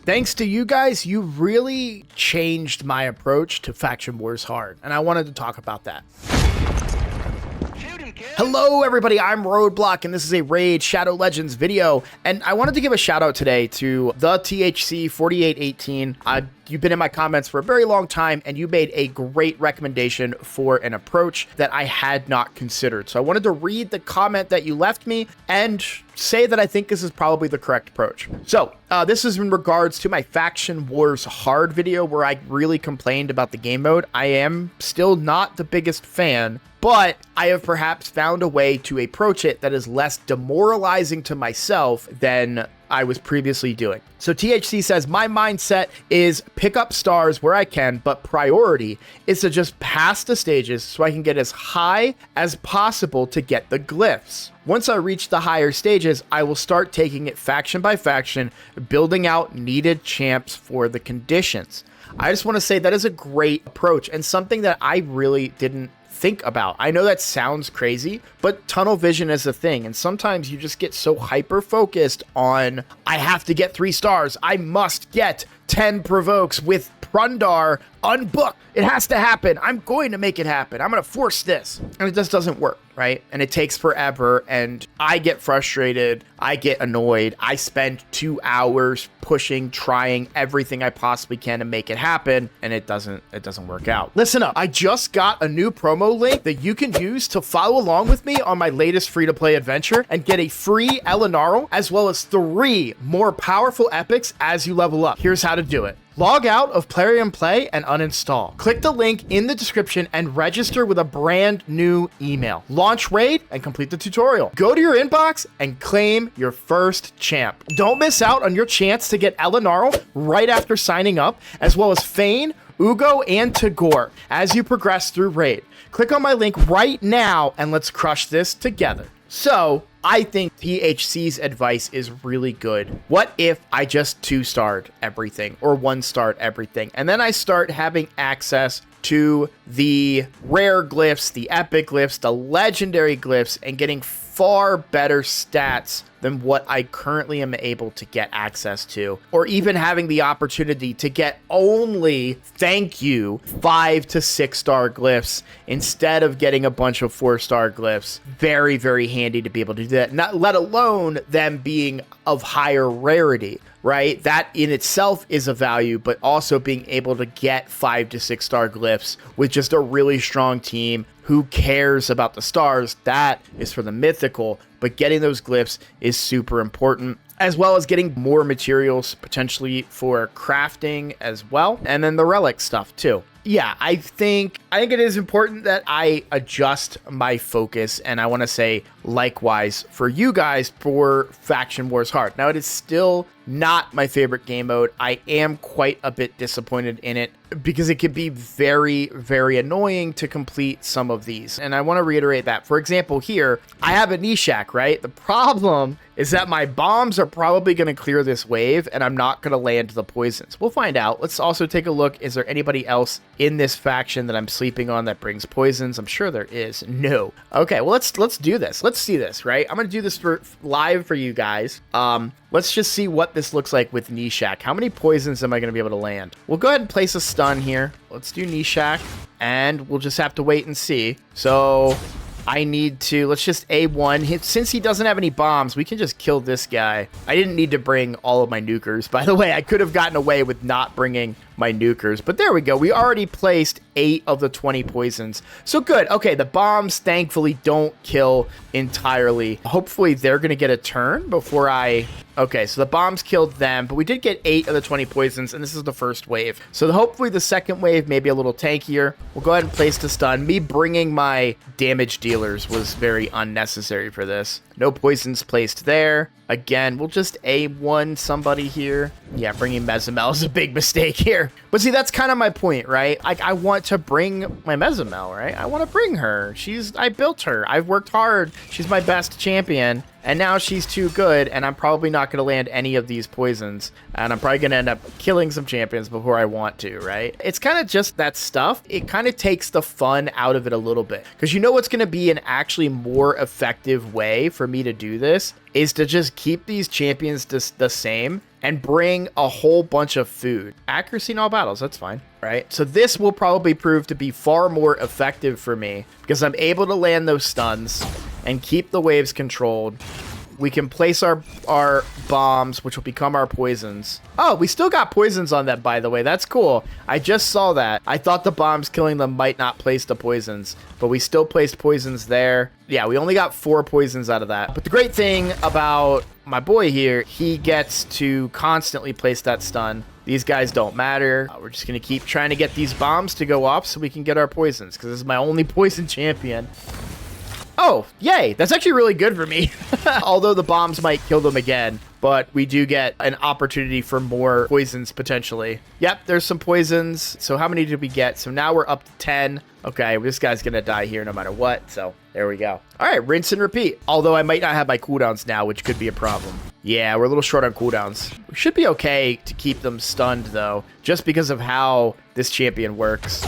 Thanks to you guys, you really changed my approach to Faction Wars Hard, and I wanted to talk about that. Hello everybody, I'm Roadblock, and this is a Raid Shadow Legends video, and I wanted to give a shout out today to the THC 4818. You've been in my comments for a very long time, and you made a great recommendation for an approach that I had not considered. So I wanted to read the comment that you left me and say that I think this is probably the correct approach. So this is in regards to my Faction Wars Hard video where I really complained about the game mode. I am still not the biggest fan, but I have perhaps found a way to approach it that is less demoralizing to myself than I was previously doing. So THC says, my mindset is pick up stars where I can, but priority is to just pass the stages so I can get as high as possible to get the glyphs. Once I reach the higher stages, I will start taking it faction by faction, building out needed champs for the conditions. I just want to say that is a great approach and something that I really didn't think about. I know that sounds crazy, but tunnel vision is a thing, and sometimes you just get so hyper focused on, I have to get 3 stars, I must get 10 provokes with Prundar unbooked. It has to happen. I'm going to make it happen. I'm going to force this. And it just doesn't work, right? And it takes forever, and I get frustrated. I get annoyed. I spend 2 hours pushing, trying everything I possibly can to make it happen, and it doesn't work out. Listen up. I just got a new promo link that you can use to follow along with me on my latest free-to-play adventure and get a free Elenaril as well as 3 more powerful epics as you level up. Here's how to do it. Log out of Plarium Play and uninstall. Click the link in the description and register with a brand new email. Launch Raid and complete the tutorial. Go to your inbox and claim your first champ. Don't miss out on your chance to get Elenaril right after signing up, as well as Fayne, Uugo, and Tagoar as you progress through Raid. Click on my link right now and let's crush this together. So, I think THC's advice is really good. What if I just 2-starred everything or 1-starred everything, and then I start having access to the rare glyphs, the epic glyphs, the legendary glyphs, and getting far better stats than what I currently am able to get access to, or even having the opportunity to get only, thank you, 5 to 6-star glyphs instead of getting a bunch of 4-star glyphs. Very, very handy to be able to do that, not let alone them being of higher rarity, right? That in itself is a value, but also being able to get 5 to 6-star glyphs with just a really strong team. Who cares about the stars? That is for the mythical, but getting those glyphs is super important, as well as getting more materials potentially for crafting as well, and then the relic stuff too. Yeah, I think it is important that I adjust my focus, and I want to say likewise for you guys for Faction Wars Hard. Now, it is still not my favorite game mode. I am quite a bit disappointed in it because it can be very, very annoying to complete some of these. And I want to reiterate that. For example, here, I have a Nishak, right? The problem is that my bombs are probably going to clear this wave, and I'm not going to land the poisons. We'll find out. Let's also take a look. Is there anybody else in this faction that I'm sleeping on that brings poisons? I'm sure there is. No. Okay, well, let's do this. Let's see this, right? I'm going to do this live for you guys. Let's just see what this looks like with Nishak. How many poisons am I going to be able to land? We'll go ahead and place a stun here. Let's do Nishak, and we'll just have to wait and see. So I need to, let's just A1. Since he doesn't have any bombs, we can just kill this guy. I didn't need to bring all of my nukers. By the way, I could have gotten away with not bringing my nukers, but there we go. We already placed 8 of the 20 poisons. So good. Okay, the bombs thankfully don't kill entirely. Hopefully they're going to get a turn before I... Okay, so the bombs killed them, but we did get 8 of the 20 poisons, and this is the first wave. So hopefully the second wave may be a little tankier. We'll go ahead and place the stun. Me bringing my damage dealers was very unnecessary for this. No poisons placed there. Again, we'll just A1 somebody here. Yeah, bringing Mezimel is a big mistake here. But see, that's kind of my point, right? I want to bring my Mezimel, right? I want to bring her. I built her. I've worked hard. She's my best champion. and now she's too good, and I'm probably not going to land any of these poisons, and I'm probably going to end up killing some champions before I want to, right? It's kind of just that stuff. It kind of takes the fun out of it a little bit, because you know what's going to be an actually more effective way for me to do this is to just keep these champions the same and bring a whole bunch of food. Accuracy in all battles, that's fine, right? So this will probably prove to be far more effective for me because I'm able to land those stuns and keep the waves controlled. We can place our bombs, which will become our poisons. Oh, we still got poisons on them, by the way. That's cool. I just saw that. I thought the bombs killing them might not place the poisons, but we still placed poisons there. Yeah, we only got 4 poisons out of that. But the great thing about my boy here, he gets to constantly place that stun. These guys don't matter. We're just going to keep trying to get these bombs to go off so we can get our poisons, because this is my only poison champion. Oh, yay. That's actually really good for me. Although the bombs might kill them again, but we do get an opportunity for more poisons potentially. Yep, there's some poisons. So how many did we get? So now we're up to 10. Okay, this guy's going to die here no matter what. So there we go. All right, rinse and repeat. Although I might not have my cooldowns now, which could be a problem. Yeah, we're a little short on cooldowns. We should be okay to keep them stunned though, just because of how this champion works.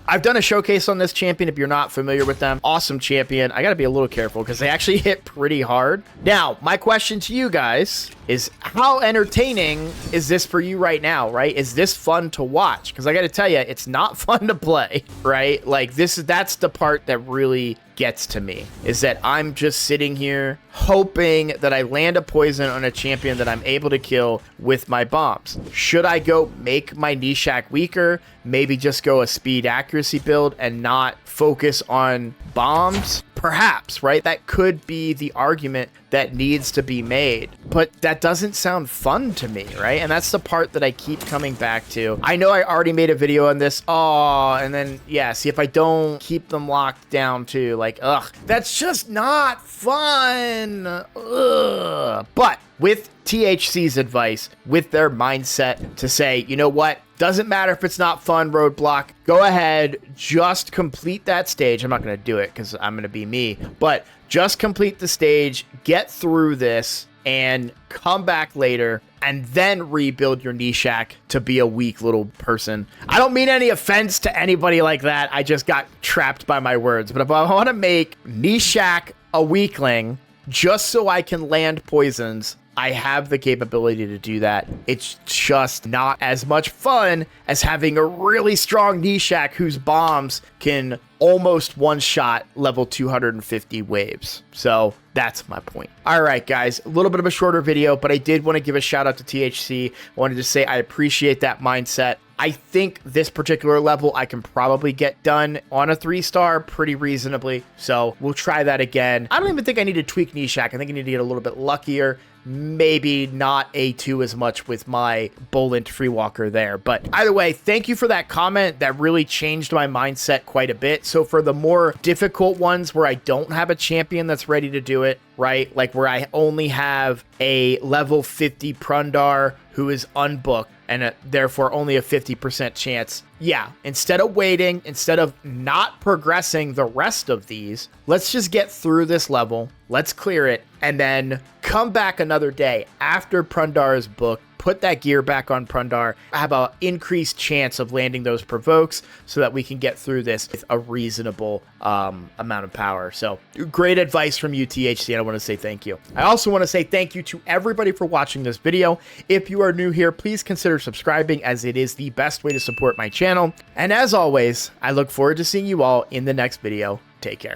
I've done a showcase on this champion if you're not familiar with them. Awesome champion. I got to be a little careful because they actually hit pretty hard. Now, my question to you guys is how entertaining is this for you right now, right? Is this fun to watch? Because I got to tell you, it's not fun to play, right? Like that's the part that really gets to me, is that I'm just sitting here hoping that I land a poison on a champion that I'm able to kill with my bombs. Should I go make my Nishak weaker? Maybe just go a speed accuracy build and not focus on bombs? Perhaps, right? That could be the argument that needs to be made, but that doesn't sound fun to me, right? And that's the part that I keep coming back to. I know I already made a video on this. Oh, and then, yeah, see, if I don't keep them locked down too, like, ugh, that's just not fun. Ugh. But with THC's advice, with their mindset to say, you know what? Doesn't matter if it's not fun, Roadblock. Go ahead, just complete that stage. I'm not going to do it because I'm going to be me, but just complete the stage, get through this, and come back later and then rebuild your Nishak to be a weak little person. I don't mean any offense to anybody like that. I just got trapped by my words. But if I want to make Nishak a weakling just so I can land poisons, I have the capability to do that. It's just not as much fun as having a really strong Nishak whose bombs can almost one-shot level 250 waves. So that's my point. All right, guys, a little bit of a shorter video, but I did want to give a shout out to THC. I wanted to say I appreciate that mindset. I think this particular level I can probably get done on a 3-star pretty reasonably. So we'll try that again. I don't even think I need to tweak Nishak. I think I need to get a little bit luckier. Maybe not A2 as much with my Bolent Freewalker there. But either way, thank you for that comment. That really changed my mindset quite a bit. So for the more difficult ones where I don't have a champion that's ready to do it, right? Like where I only have a level 50 Prundar who is unbooked and therefore only a 50% chance. Yeah, instead of waiting, instead of not progressing the rest of these, let's just get through this level. Let's clear it and then come back another day after Prundar is booked. Put that gear back on Prundar, have an increased chance of landing those provokes so that we can get through this with a reasonable amount of power. So great advice from you, THC, and I want to say thank you. I also want to say thank you to everybody for watching this video. If you are new here, please consider subscribing as it is the best way to support my channel. And as always, I look forward to seeing you all in the next video. Take care.